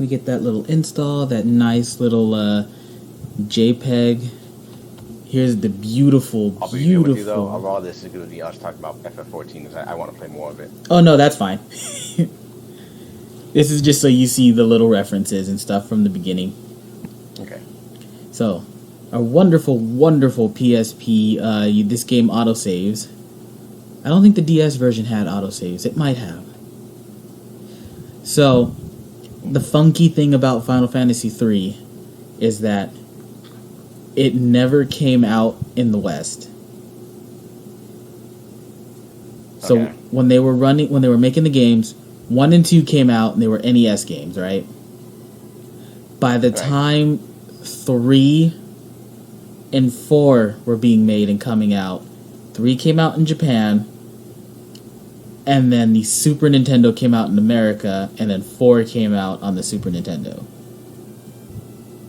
we get that little install, that nice little JPEG. Here's the beautiful, I'll be with you though. All this is going to be us talking about FF14 because I want to play more of it. Oh no, that's fine. This is just so you see the little references and stuff from the beginning. Okay. So, our wonderful, wonderful PSP. This game autosaves. I don't think the DS version had autosaves. It might have. So, the funky thing about Final Fantasy III is that it never came out in the West. So Okay. when they were making the games, 1 and 2 came out and they were NES games, right? By the time 3 and 4 were being made and coming out, 3 came out in Japan, and then the Super Nintendo came out in America, and then 4 came out on the Super Nintendo.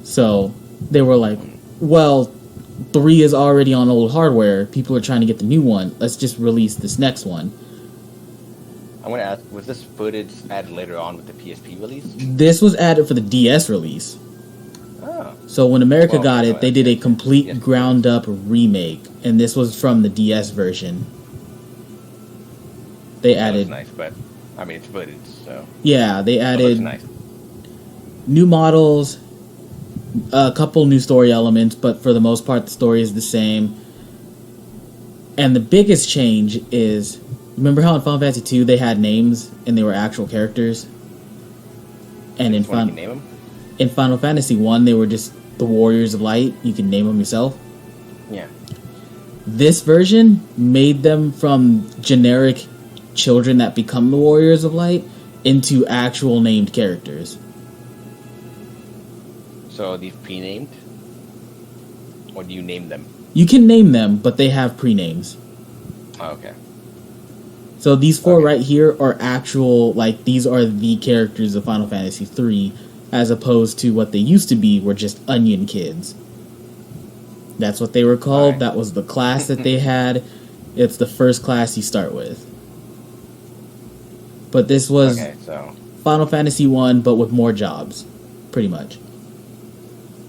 So they were like, well, 3 is already on old hardware. People are trying to get the new one. Let's just release this next one. I'm going to ask, was this footage added later on with the PSP release? This was added for the DS release. Oh. So when America got it, they did a complete ground-up remake, and this was from the DS version. They added... That's nice, but, I mean, it's footage, so... Yeah, they added nice. New models, a couple new story elements, but for the most part, the story is the same. And the biggest change is... Remember how in Final Fantasy 2 they had names and they were actual characters? And in Final Fantasy 1 they were just the Warriors of Light. You can name them yourself. Yeah. This version made them from generic children that become the Warriors of Light into actual named characters. So are these pre-named? Or do you name them? You can name them, but they have pre-names. Oh, okay. So these 4 right here are actual, like, these are the characters of Final Fantasy 3, as opposed to what they used to be were just onion kids. That's what they were called. That was the class that they had. It's the first class you start with. But this was Final Fantasy 1, but with more jobs, pretty much.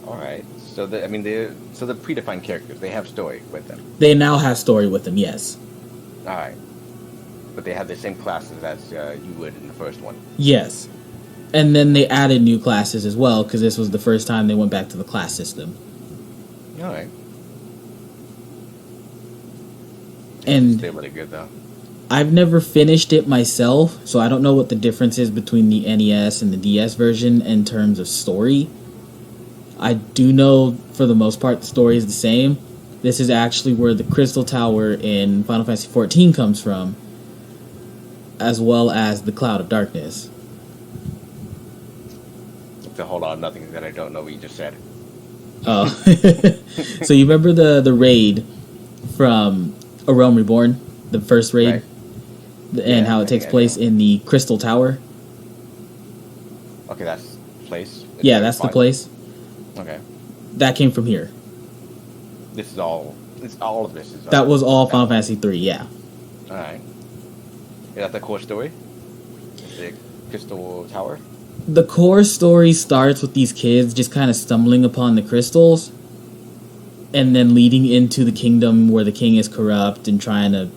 Alright. So, they're predefined characters. They have story with them. They now have story with them, yes. Alright. But they have the same classes as you would in the first one. Yes. And then they added new classes as well, because this was the first time they went back to the class system. Alright. And they're really good, though. I've never finished it myself, so I don't know what the difference is between the NES and the DS version in terms of story. I do know, for the most part, the story is the same. This is actually where the Crystal Tower in Final Fantasy XIV comes from, as well as the Cloud of Darkness. It's a whole lot of nothing that I don't know what you just said. Oh. So you remember the raid from A Realm Reborn? The first raid? Right. And how it takes place in the Crystal Tower? Okay, that's the place? Yeah, that's the place. Okay. That came from here. All of this is... That was all Final Fantasy 3, yeah. Alright. Is that the core story? The Crystal Tower? The core story starts with these kids just kind of stumbling upon the crystals, and then leading into the kingdom where the king is corrupt and trying to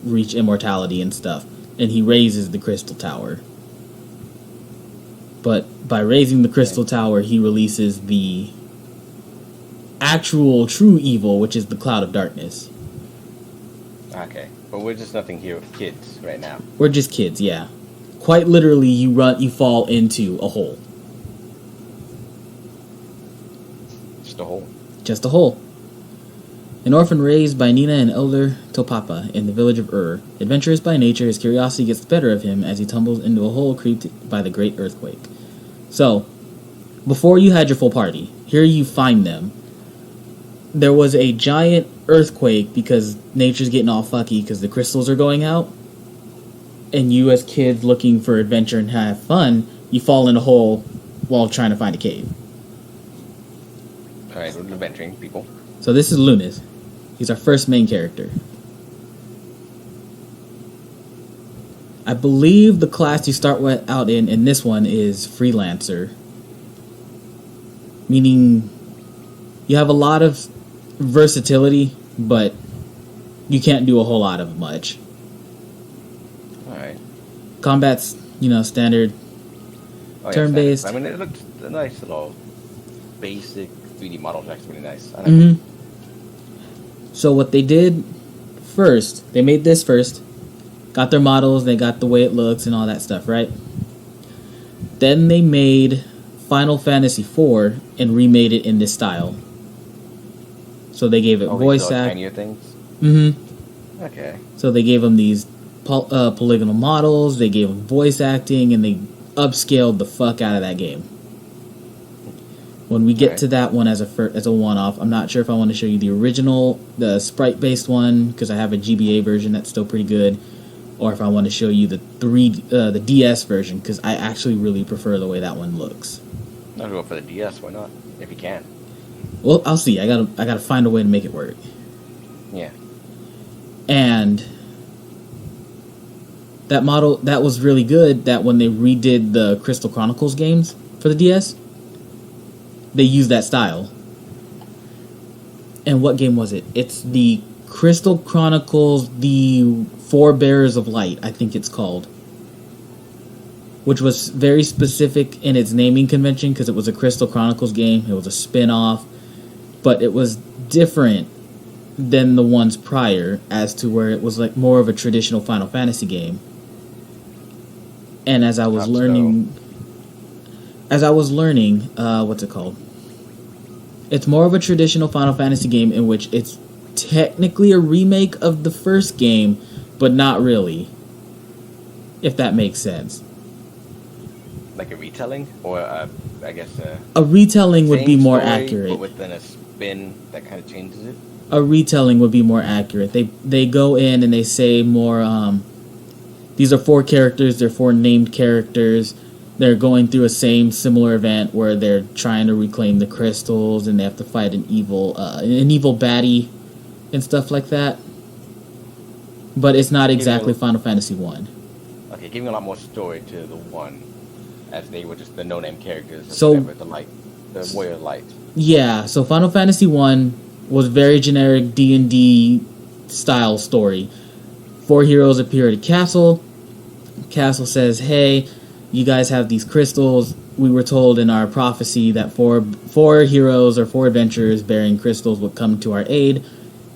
reach immortality and stuff. And he raises the Crystal Tower. But by raising the Crystal Tower, he releases the actual true evil, which is the Cloud of Darkness. Okay. But we're just nothing here with kids right now. We're just kids, yeah. Quite literally, you fall into a hole. Just a hole? Just a hole. An orphan raised by Nina and elder Topapa in the village of Adventurous by nature, his curiosity gets the better of him as he tumbles into a hole created by the great earthquake. So, before you had your full party, here you find them. There was a giant earthquake because nature's getting all fucky because the crystals are going out. And you as kids looking for adventure and have fun, you fall in a hole while trying to find a cave. Alright, we're adventuring people. So this is Lunas. He's our first main character. I believe the class you start out in this one is Freelancer. meaning you have a lot of versatility, but you can't do a whole lot of much. Alright. Combat's, standard turn-based. I mean, it looks a nice little basic 3D model. It's actually really nice. I like it. So what they did first, they made this first, got their models, they got the way it looks and all that stuff, right? Then they made Final Fantasy IV and remade it in this style. So they gave it voice act. Tinier things? Okay. So they gave them these polygonal models, they gave them voice acting, and they upscaled the fuck out of that game. When we get to that one as a one-off, I'm not sure if I want to show you the original, the sprite-based one, because I have a GBA version that's still pretty good, or if I want to show you the DS version, because I actually really prefer the way that one looks. I'll go for the DS. Why not? If you can. Well, I'll see. I gotta find a way to make it work. Yeah. And that model, that was really good, that when they redid the Crystal Chronicles games for the DS, they used that style. And what game was it? It's the Crystal Chronicles, the Forebearers of Light, I think it's called. Which was very specific in its naming convention because it was a Crystal Chronicles game. It was a spin-off. But it was different than the ones prior as to where it was like more of a traditional Final Fantasy game. And as I was learning, what's it called? It's more of a traditional Final Fantasy game in which it's technically a remake of the first game, but not really. If that makes sense. Like a retelling? Or, I guess, a retelling would be more accurate. But within a spin that kind of changes it? A retelling would be more accurate. They go in and they say more, these are 4 characters, they're 4 named characters. They're going through a similar event where they're trying to reclaim the crystals and they have to fight an evil baddie and stuff like that. But it's not exactly Final Fantasy 1. Okay, giving a lot more story to the 1, as they were just the no-name characters. So, the Warrior of Light. Yeah, so Final Fantasy 1 was very generic D&D style story. 4 heroes appear at a castle. Castle says, hey, you guys have these crystals. We were told in our prophecy that four heroes or 4 adventurers bearing crystals would come to our aid.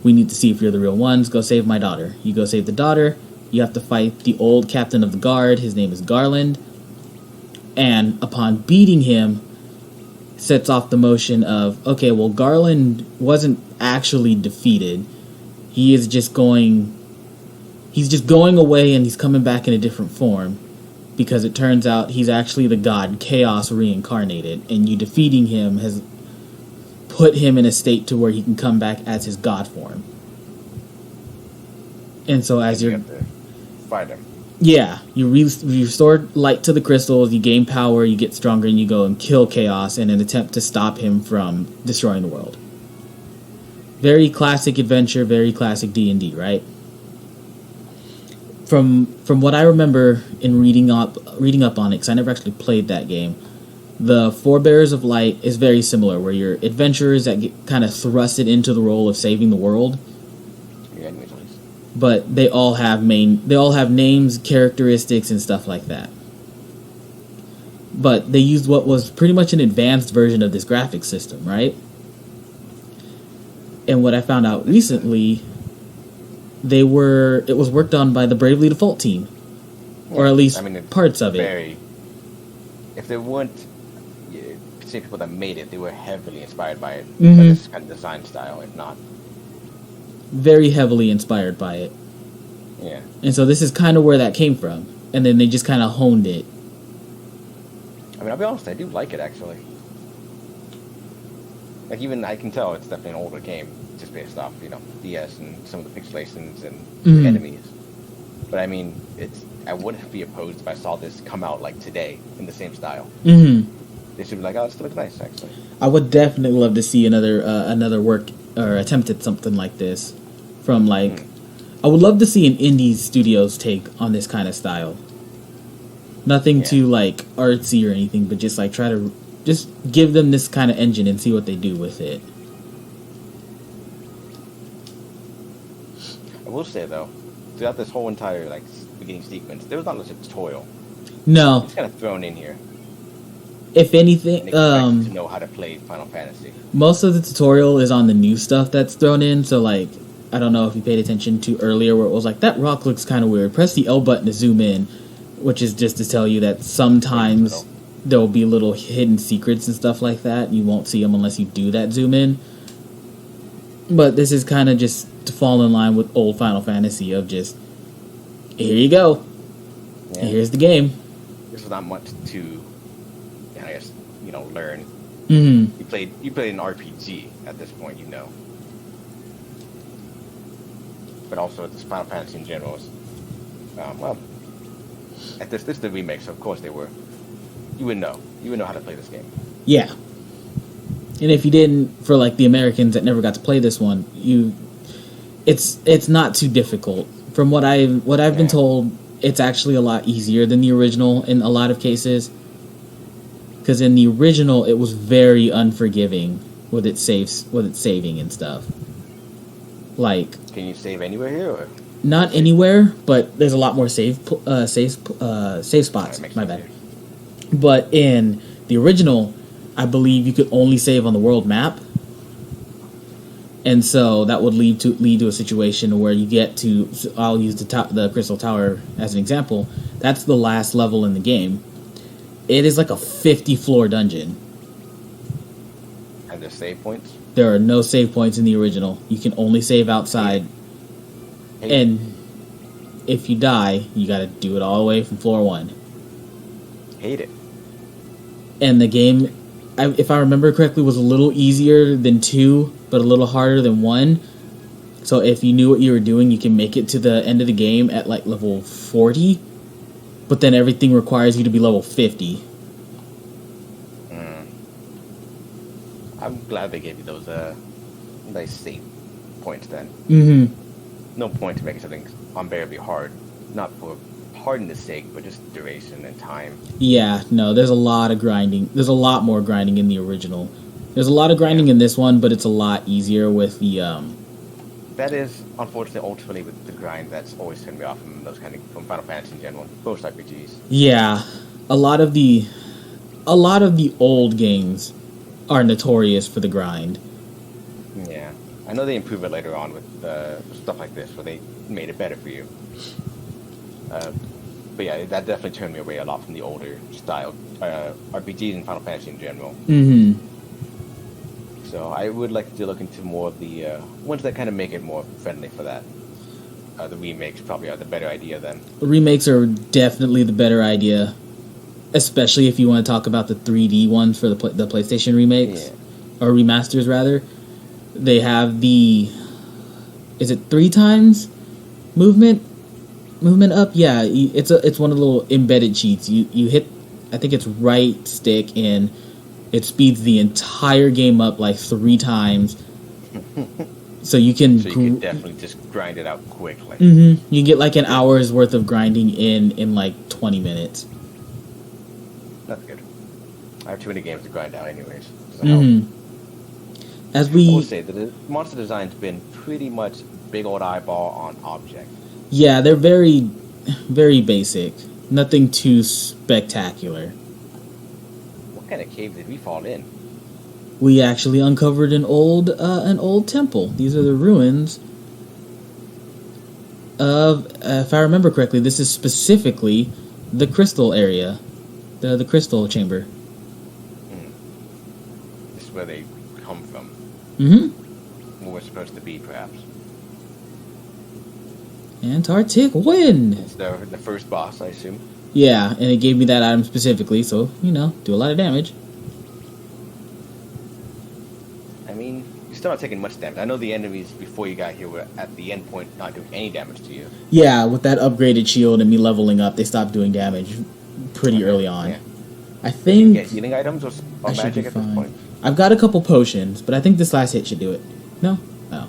We need to see if you're the real ones. Go save my daughter. You go save the daughter. You have to fight the old captain of the guard. His name is Garland. And upon beating him, sets off the motion of, okay, well, Garland wasn't actually defeated. He's just going away and he's coming back in a different form. Because it turns out he's actually the god Chaos reincarnated, and you defeating him has put him in a state to where he can come back as his god form. And so as you have to fight him. Yeah, you restore light to the crystals, you gain power, you get stronger, and you go and kill Chaos in an attempt to stop him from destroying the world. Very classic adventure, very classic D&D, right? From what I remember in reading up on it, because I never actually played that game, the Forebearers of Light is very similar, where you're adventurers that get kind of thrusted into the role of saving the world. Yeah, but they all have names, characteristics, and stuff like that. But they used what was pretty much an advanced version of this graphics system, right? And what I found out recently, it was worked on by the Bravely Default team, or at least parts of it. If they weren't, say people that made it, they were heavily inspired by it, by this kind of design style, if not. Very heavily inspired by it. Yeah. And so this is kind of where that came from, and then they just kind of honed it. I mean, I'll be honest, I do like it, actually. Like, even I can tell it's definitely an older game, just based off, DS and some of the pixelations and the enemies. But I mean, I wouldn't be opposed if I saw this come out like today in the same style. They should be like, oh, this looks nice, actually. I would definitely love to see another work or attempt at something like this from I would love to see an indie studio's take on this kind of style. Nothing too artsy or anything, but just try to just give them this kind of engine and see what they do with it. I will say though, throughout this whole entire like beginning sequence, there was not much a tutorial. No, It's kind of thrown in here. if anything, To know how to play Final Fantasy. most of the tutorial is on the new stuff that's thrown in. So like, I don't know if you paid attention to earlier where it was like, that rock looks kind of weird. Press the L button to zoom in, which is just to tell you that sometimes there'll be little hidden secrets and stuff like that. You won't see them unless you do that zoom in. But this is kind of just to fall in line with old Final Fantasy of just, here you go. Yeah. Here's the game. There's not much to, I guess, learn. Mm-hmm. You played an RPG at this point, But also this Final Fantasy in general is, at this is the remake, so of course they were. You would know how to play this game. Yeah. And if you didn't, for like the Americans that never got to play this one, it's not too difficult. From what I've been told, it's actually a lot easier than the original in a lot of cases. Because in the original, it was very unforgiving with its saving and stuff. Like, can you save anywhere here? Or? Not anywhere, but there's a lot more save spots. My bad. But in the original, I believe you could only save on the world map, and so that would lead to a situation where you get to. I'll use the Crystal Tower as an example. That's the last level in the game. It is like a 50-floor dungeon. And there's save points? There are no save points in the original. You can only save outside. And if you die, you gotta do it all the way from floor 1. Hate it. And the game, if I remember correctly, was a little easier than 2, but a little harder than 1. So if you knew what you were doing, you can make it to the end of the game at like level 40. But then everything requires you to be level 50. I'm glad they gave you those nice save points then. Mm-hmm. No point to making something unbearably hard. Not for hardness sake, but just duration and time. Yeah, no, there's a lot of grinding. There's a lot more grinding in the original. There's a lot of grinding in this one, but it's a lot easier with the That is, unfortunately, ultimately with the grind that's always turned me off from from Final Fantasy in general, most RPGs. Yeah, a lot of the old games are notorious for the grind. Yeah, I know they improve it later on with stuff like this, where they made it better for you. But yeah, that definitely turned me away a lot from the older style RPGs and Final Fantasy in general. Mm-hmm. So I would like to look into more of the ones that kind of make it more friendly for that. The remakes probably are the better idea then. The remakes are definitely the better idea, especially if you want to talk about the 3D ones for the PlayStation remakes, or remasters rather. They have is it 3 times movement up? Yeah, it's one of the little embedded cheats. You hit, I think it's right stick, and it speeds the entire game up like 3 times. So you can definitely just grind it out quickly. Mm-hmm. You can get like an hour's worth of grinding in like 20 minutes. That's good. I have too many games to grind out anyways. Mm-hmm. I will say that the monster design's been pretty much big old eyeball on object. Yeah, they're very, very basic. Nothing too spectacular. What kind of cave did we fall in? We actually uncovered an old temple. These are the ruins of, if I remember correctly, this is specifically the crystal area, the crystal chamber. This is where they come from. Mm-hmm. Where we're supposed to be, perhaps. Antarctic wind. It's the first boss, I assume. Yeah, and it gave me that item specifically, so do a lot of damage. I mean, you're still not taking much damage. I know the enemies before you got here were at the end point not doing any damage to you. Yeah, with that upgraded shield and me leveling up, they stopped doing damage pretty early on. Yeah. I think you get healing items or magic at this point? I've got a couple potions, but I think this last hit should do it. No? Oh.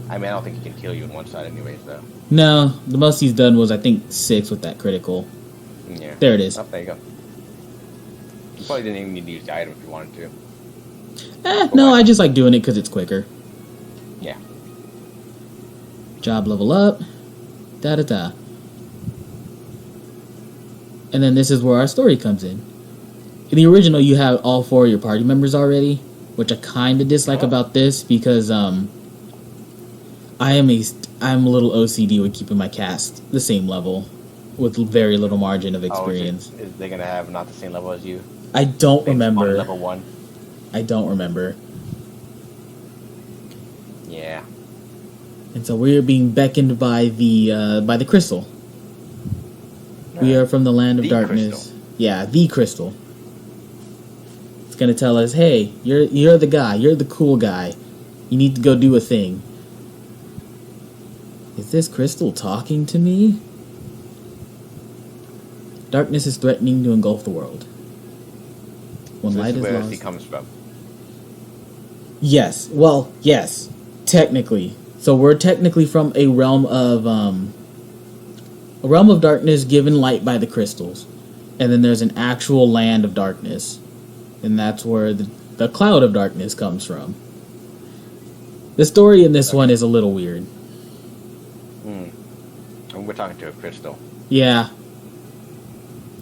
I mean, I don't think he can kill you in one shot anyways, though. No, the most he's done was, I think, 6 with that critical. Yeah. There it is. Oh, there you go. You probably didn't even need to use the item if you wanted to. No, I just like doing it because it's quicker. Yeah. Job level up. Da-da-da. And then this is where our story comes in. In the original, you have all 4 of your party members already, which I kind of dislike about this because I'm a little OCD with keeping my cast the same level with very little margin of experience. Is they gonna have not the same level as you? I don't remember. Level 1. I don't remember. Yeah. And so we're being beckoned by the crystal. We are from the land of darkness. Crystal. Yeah, the crystal. It's gonna tell us, hey, you're the guy. You're the cool guy. You need to go do a thing. Is this crystal talking to me? Darkness is threatening to engulf the world. When light is where lost. he comes from. Yes. Well, yes. Technically. So we're technically from a realm of darkness given light by the crystals. And then there's an actual land of darkness. And that's where the cloud of darkness comes from. The story in this one is a little weird. And we're talking to a crystal. Yeah.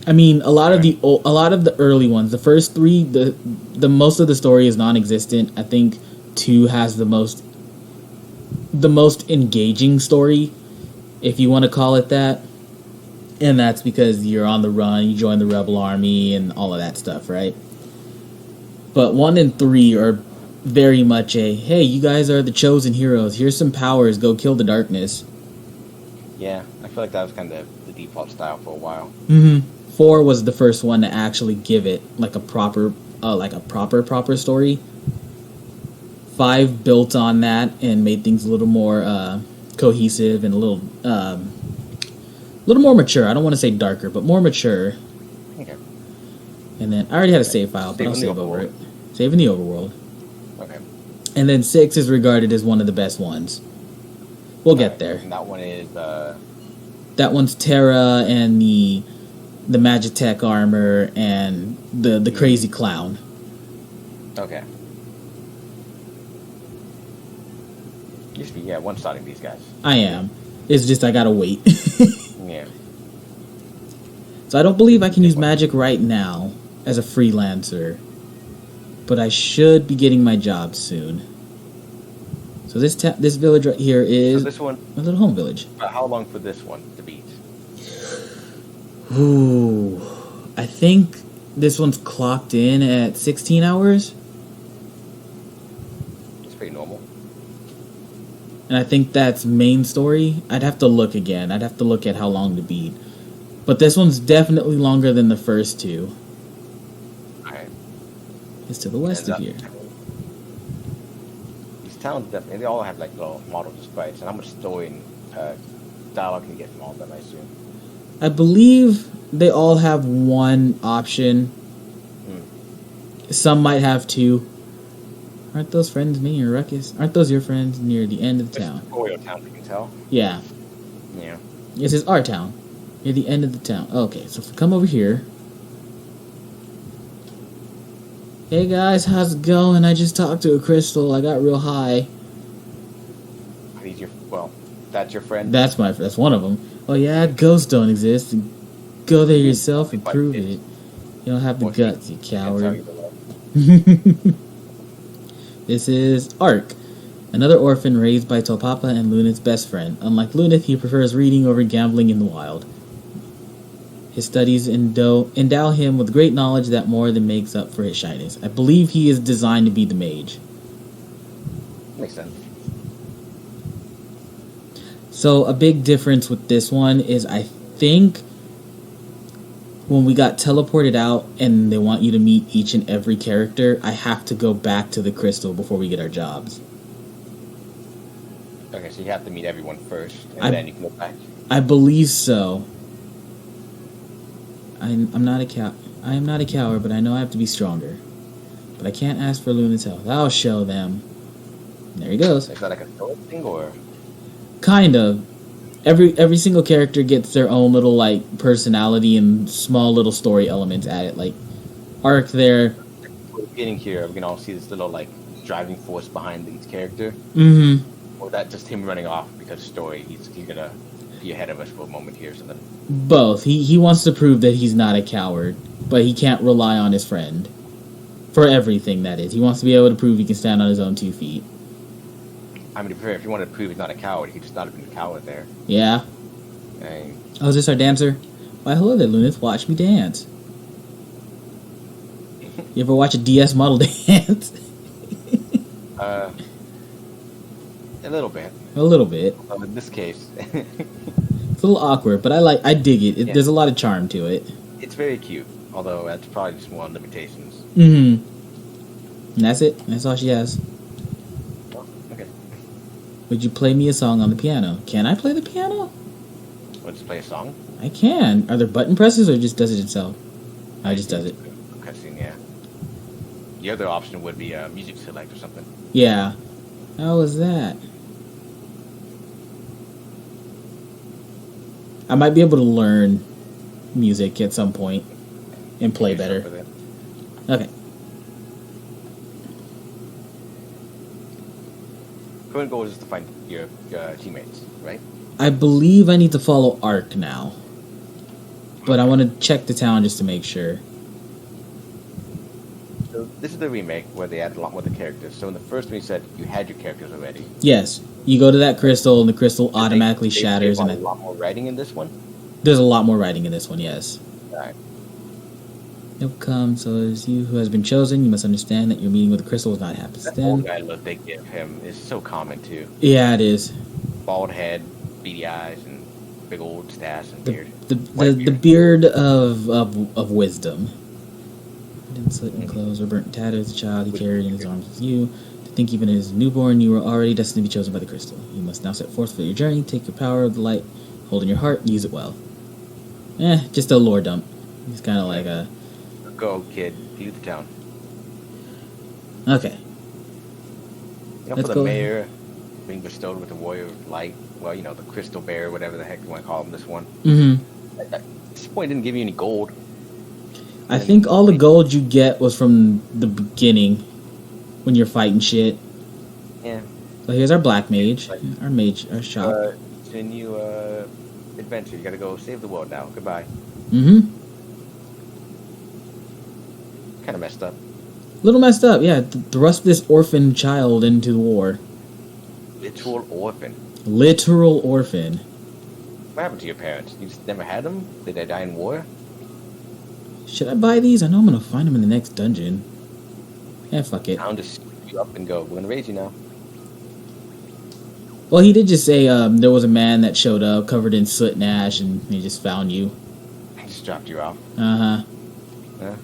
I mean, a lot of the early ones, the first 3, the most of the story is non-existent. I think 2 has the most engaging story, if you want to call it that. And that's because you're on the run, you join the rebel army and all of that stuff, right? But 1 and 3 are very much hey, you guys are the chosen heroes. Here's some powers, go kill the darkness. Yeah, I feel like that was kind of the default style for a while. 4 was the first one to actually give it like a proper story. 5 built on that and made things a little more cohesive and a little more mature. I don't want to say darker, but more mature. Okay. And then I already had a save file, but I'll save over it. Save in the overworld. Okay. And then 6 is regarded as one of the best ones. We'll get there. And that one is that one's Terra and the Magitech armor and the crazy clown. Okay. You should be one-shotting these guys. I am. It's just I gotta wait. Yeah. So I don't believe I can use magic right now as a freelancer, but I should be getting my job soon. So this village right here is this one, a little home village. how long for this one to beat? Ooh, I think this one's clocked in at 16 hours. It's pretty normal. And I think that's main story. I'd have to look again. I'd have to look at how long to beat. But this one's definitely longer than the first 2. Alright. It's to the west of here. These towns definitely, they all have like little model sprites. And how much story and dialogue can you get from all of them, I assume? I believe they all have 1 option. Some might have 2. Aren't those friends me or Ruckus? Aren't those your friends near the end of the town? It's Royal Town, you can tell. Yeah. Yeah. This is our town. Near the end of the town. Okay, so if we come over here. Hey guys, how's it going? I just talked to a crystal. I got real high. That's your friend? That's one of them. Oh yeah, ghosts don't exist. Go there yourself and prove it. You don't have the guts, you coward. This is Ark, another orphan raised by Topapa and Lunith's best friend. Unlike Lunith, he prefers reading over gambling in the wild. His studies endow him with great knowledge that more than makes up for his shyness. I believe he is designed to be the mage. Makes sense. So a big difference with this one is I think when we got teleported out and they want you to meet each and every character, I have to go back to the crystal before we get our jobs. Okay, so you have to meet everyone first, and then you can go back. I believe so. I'm not a I am not a coward, but I know I have to be stronger. But I can't ask for Luna's help. I'll show them. And there he goes. Is that like a sword thing, or? Kind of. Every single character gets their own little like personality and small little story elements at it. Like arc there. We're getting here. We can all see this little like driving force behind each character. Mm-hmm. Or that just him running off because story. He's gonna be ahead of us for a moment here or something. Both. He wants to prove that he's not a coward, but he can't rely on his friend for everything. That is, he wants to be able to prove he can stand on his own 2 feet. I mean, if you wanted to prove he's not a coward, he could just not have been a coward there. Yeah. Oh, is this our dancer? Why, hello there, Lunith. Watch me dance. You ever watch a DS model dance? A little bit. A little bit. In this case, It's a little awkward, but I dig it. Yeah. There's a lot of charm to it. it's very cute. Although that's probably just one limitations. Mm-hmm. And that's it. That's all she has. Oh, okay. Would you play me a song on the piano? Can I play the piano? Let's just play a song. I can. Are there button presses or just does it itself? I just does it. Cutscene, yeah. The other option would be music select or something. Yeah. How was that? I might be able to learn music at some point and play better. Okay. Current goal is to find your teammates, right? I believe I need to follow Arc now. But I want to check the town just to make sure. So this is the remake where they added a lot more of the characters. So in the first one, you said you had your characters already. Yes. You go to that crystal and the crystal automatically shatters. There's And a lot more writing in this one. there's a lot more writing in this one, yes. Alright. Nope, come. So as you who has been chosen, you must understand that your meeting with the crystal was not That happenstance. old guy look they give him is so common too. Yeah, it is. Bald head, beady eyes, and big old stash and beard. The beard of wisdom. Didn't slit and clothes or burnt and tattered as a child he carried in his arms with you. To think even as a newborn you were already destined to be chosen by the crystal. You must now set forth for your journey, take your power of the light, hold in your heart, and use it well. Just a lore dump. He's kind of like a... Go, kid. Leave the town. Okay. You know, Let's for the go. mayor being bestowed with the warrior of light, well, you know, the crystal bear, whatever the heck you want to call him, this one. Mm-hmm. At this point, didn't give you any gold. I think all the gold you get was from the beginning when you're fighting shit. Yeah. So here's our black mage, our shop. Continue adventure. You gotta go save the world now. Goodbye. Mm-hmm. Kind of messed up. Little messed up, yeah. Thrust this orphan child into the war. Literal orphan. Literal orphan. What happened to your parents? You just never had them? Did they die in war? Should I buy these? I know I'm gonna find them in the next dungeon. Yeah, fuck it. I'll just scoop you up and go. We're gonna raise you now. Well, he did just say there was a man that showed up covered in soot and ash, and he just found you. I just dropped you off. Uh-huh. Yeah.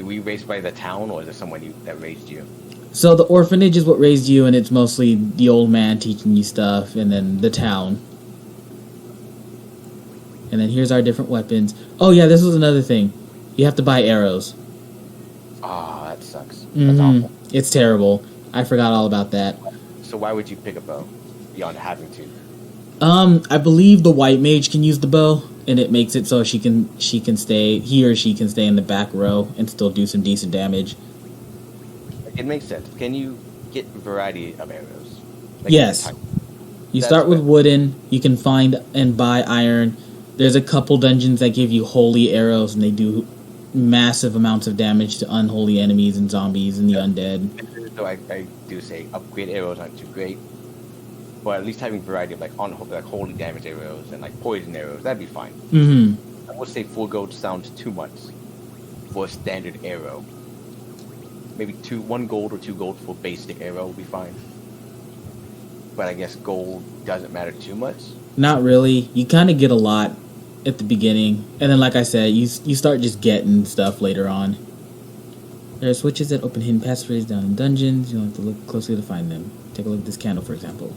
Were you raised by the town, or is it someone that raised you? So the orphanage is what raised you, and it's mostly the old man teaching you stuff, and then the town. And then here's our different weapons. Oh yeah, this was another thing. You have to buy arrows. Oh, that sucks. That's Mm-hmm. awful. It's terrible. I forgot all about that. So why would you pick a bow beyond having to? I believe the white mage can use the bow, and it makes it so he or she can stay in the back row and still do some decent damage. It makes sense. Can you get a variety of arrows? Like Yes. different types? You That's start with fair. wooden. You can find and buy iron. There's a couple dungeons that give you holy arrows, and they do massive amounts of damage to unholy enemies and zombies and the undead. So I do say upgrade arrows aren't too great, but at least having variety of like holy damage arrows and like poison arrows, that'd be fine. Mm-hmm. I would say 4 gold sounds too much for a standard arrow. Maybe 1 gold or 2 gold for basic arrow would be fine. But I guess gold doesn't matter too much. Not really. You kind of get a lot at the beginning, and then, like I said, you start just getting stuff later on. There are switches that open hidden passageways down in dungeons. You'll have to look closely to find them. Take a look at this candle, for example.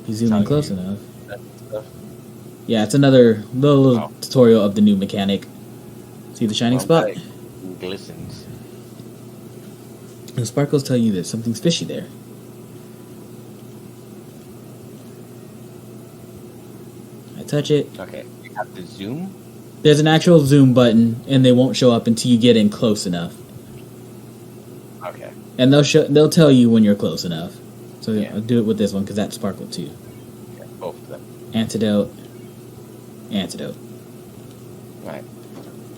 If you zoom in close enough. Yeah, it's another little tutorial of the new mechanic. See the shining spot? It glistens. The sparkles tell you there's something's fishy there. I touch it. Okay, you have to zoom. There's an actual zoom button, and they won't show up until you get in close enough. Okay. And they'll tell you when you're close enough. So Yeah. I'll do it with this one because that sparkled too. Yeah, both of them. Antidote. Antidote. Right.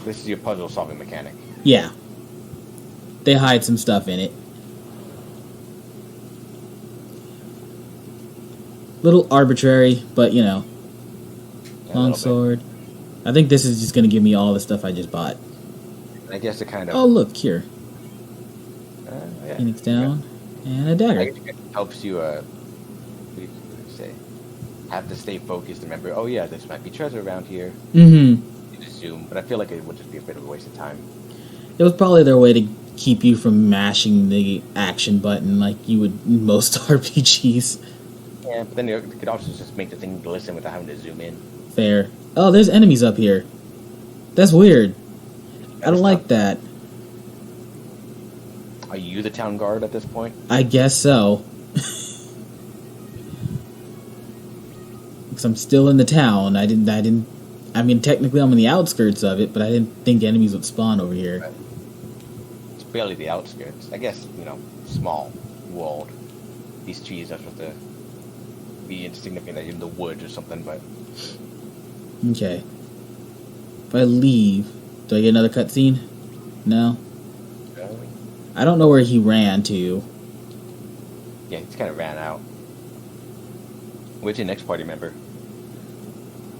This is your puzzle solving mechanic. Yeah. They hide some stuff in it. Little arbitrary, but you know. Yeah, a Long little sword. I think this is just going to give me all the stuff I just bought. bit. I guess it kind of. Oh, look, here. Yeah. Phoenix down. And a I dagger. guess it helps you. What do you say? Have to stay focused. Remember, oh yeah, this might be treasure around here. Mm-hmm. You just zoom, but I feel like it would just be a bit of a waste of time. It was probably their way to keep you from mashing the action button like you would in most RPGs. Yeah, but then it could also just make the thing glisten without having to zoom in. Fair. Oh, there's enemies up here. That's weird. I don't like that. Are you the town guard at this point? I guess so. Because I'm still in the town. I mean, technically I'm in the outskirts of it, but I didn't think enemies would spawn over here. Right. It's barely the outskirts. I guess, small world. These trees are supposed to be insignificant in the woods or something, but... Okay. If I leave, do I get another cutscene? No? I don't know where he ran to. Yeah, he's kind of ran out. Where's your next party member?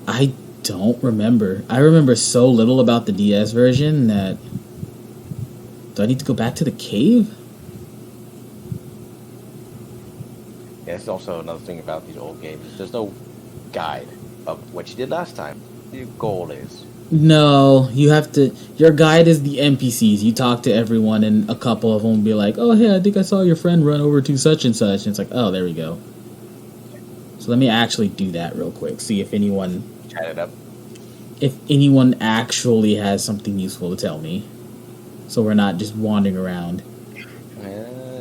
I don't remember. I remember so little about the DS version that... Do I need to go back to the cave? Yeah, that's also another thing about these old games. There's no guide of what you did last time. Your goal is. No, you have to... Your guide is the NPCs. You talk to everyone, and a couple of them will be like, oh, hey, I think I saw your friend run over to such and such. And it's like, oh, there we go. So let me actually do that real quick. See if anyone... Chat it up. If anyone actually has something useful to tell me. So we're not just wandering around.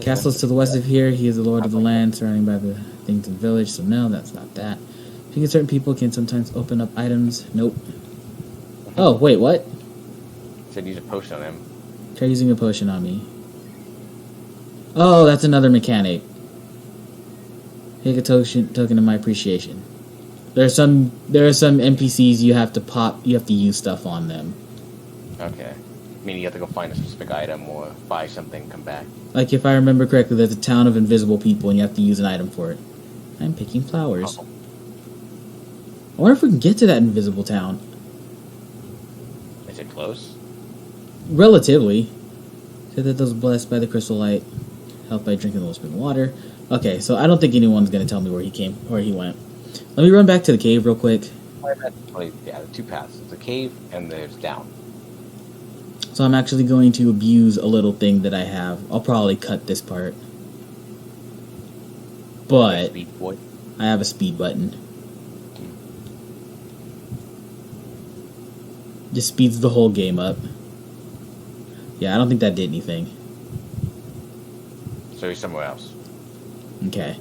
Castle is to the west of here. He is the lord of the land, surrounded by the things in the village. So no, that's not that. Speaking certain people can sometimes open up items. Nope. Oh, wait, what? Said use a potion on him. Try using a potion on me. Oh, that's another mechanic. Take a token of my appreciation. There are some NPCs you have to pop. You have to use stuff on them. Okay. Meaning you have to go find a specific item or buy something, come back. Like if I remember correctly, there's a town of invisible people, and you have to use an item for it. I'm picking flowers. Oh. I wonder if we can get to that invisible town. Is it close? Relatively. Said that those blessed by the crystal light, helped by drinking the spring of water. Okay, so I don't think anyone's gonna tell me where he went. Let me run back to the cave real quick. Yeah, the two paths. There's a cave and there's down. So I'm actually going to abuse a little thing that I have. I'll probably cut this part. But Speed boy. I have a speed button. Just speeds the whole game up. Yeah, I don't think that did anything. So he's somewhere else. Okay.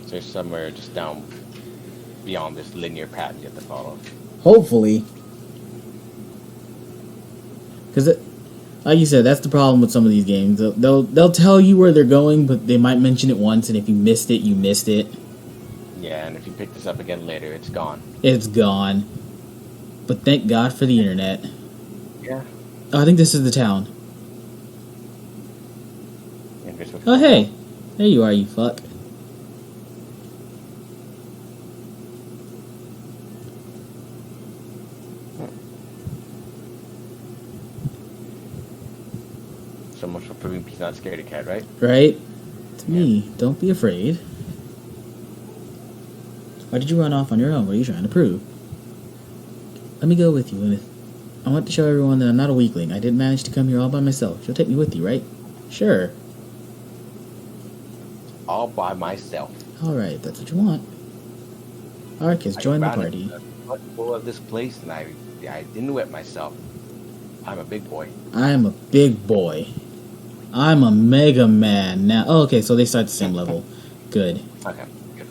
So he's somewhere just down beyond this linear path you have to follow. Hopefully. Because, like you said, that's the problem with some of these games. They'll tell you where they're going, but they might mention it once, and if you missed it, you missed it. Yeah, and if you pick this up again later, it's gone. It's gone. But thank God for the internet. Yeah. Oh, I think this is the town. Oh, hey. There you are, you fuck. So much for proving he's not scared of cat, right? Right? It's me. Don't be afraid. Why did you run off on your own? What are you trying to prove? Let me go with you, Lyneth. I want to show everyone that I'm not a weakling. I didn't manage to come here all by myself. You'll take me with you, right? Sure. All by myself. Alright, that's what you want. Alright, kids, join the party. Full of this place, and I didn't wet myself. I'm a big boy. I'm a big boy. I'm a Mega Man now. Oh, okay, so they start the same level. Good. Okay, good.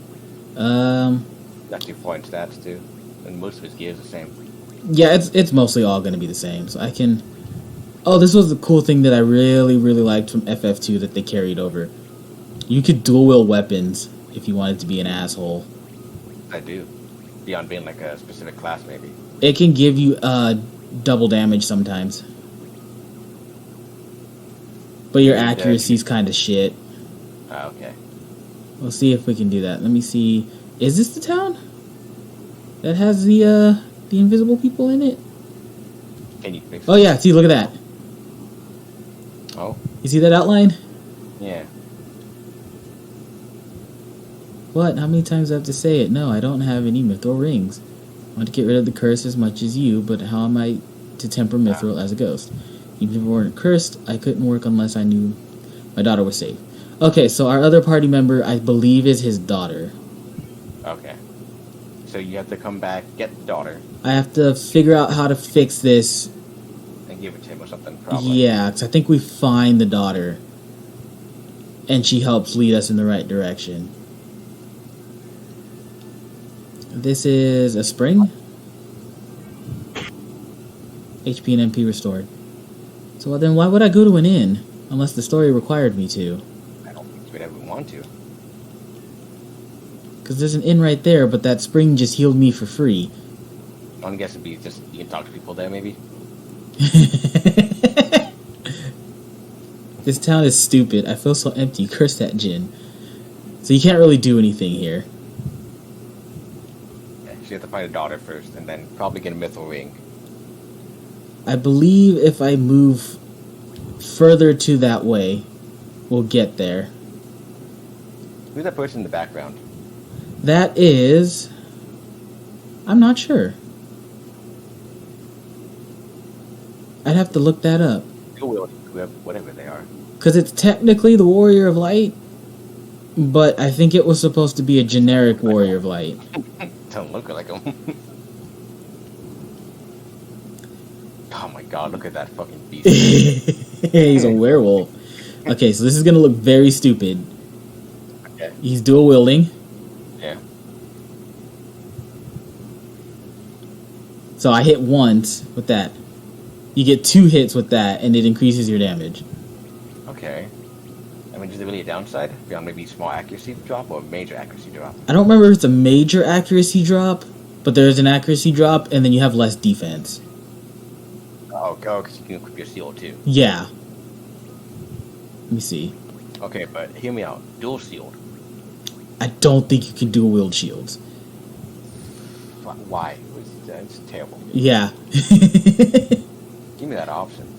Not too far in stats too, and most of his gear is the same. Yeah, it's mostly all going to be the same. So I can. Oh, this was the cool thing that I really liked from FF2 that they carried over. You could dual wield weapons if you wanted to be an asshole. I do. Beyond being like a specific class, maybe. It can give you double damage sometimes. But your accuracy's kind of shit. Ah, okay. We'll see if we can do that. Let me see. Is this the town that has the invisible people in it? Can you fix it? Oh yeah, see, look at that. Oh? You see that outline? Yeah. What? How many times do I have to say it? No, I don't have any mithril rings. I want to get rid of the curse as much as you, but how am I to temper mithril as a ghost? Even if we weren't cursed, I couldn't work unless I knew my daughter was safe. Okay, so our other party member, I believe, is his daughter. Okay. So you have to come back, get the daughter, I have to figure out how to fix this. and give it to him or something, probably. Yeah, because I think we find the daughter. And she helps lead us in the right direction. This is a spring. HP and MP restored. So then why would I go to an inn? Unless the story required me to. I don't think we'd ever want to. Because there's an inn right there, but that spring just healed me for free. I'm guessing it'd be just, you can talk to people there, maybe? This town is stupid. I feel so empty. Curse that Jin. So you can't really do anything here. Yeah, so you have to find a daughter first, and then probably get a mithril ring. I believe if I move further to that way, we'll get there. Who's that person in the background? That is... I'm not sure. I'd have to look that up. Whatever they are. Because it's technically the Warrior of Light, but I think it was supposed to be a generic Warrior of Light. Don't look like him. Oh my god, look at that fucking beast. He's a werewolf. Okay, so this is going to look very stupid. Okay. He's dual wielding. Yeah. So I hit once with that. You get 2 hits with that, and it increases your damage. Okay. I mean, is there really a downside? Beyond maybe small accuracy drop or major accuracy drop? I don't remember if it's a major accuracy drop, but there's an accuracy drop, and then you have less defense. Oh, because you can equip your seal too. Yeah. Let me see. Okay, but hear me out. Dual shield. I don't think you can dual wield shields. Why? It's terrible. Yeah. Give me that option.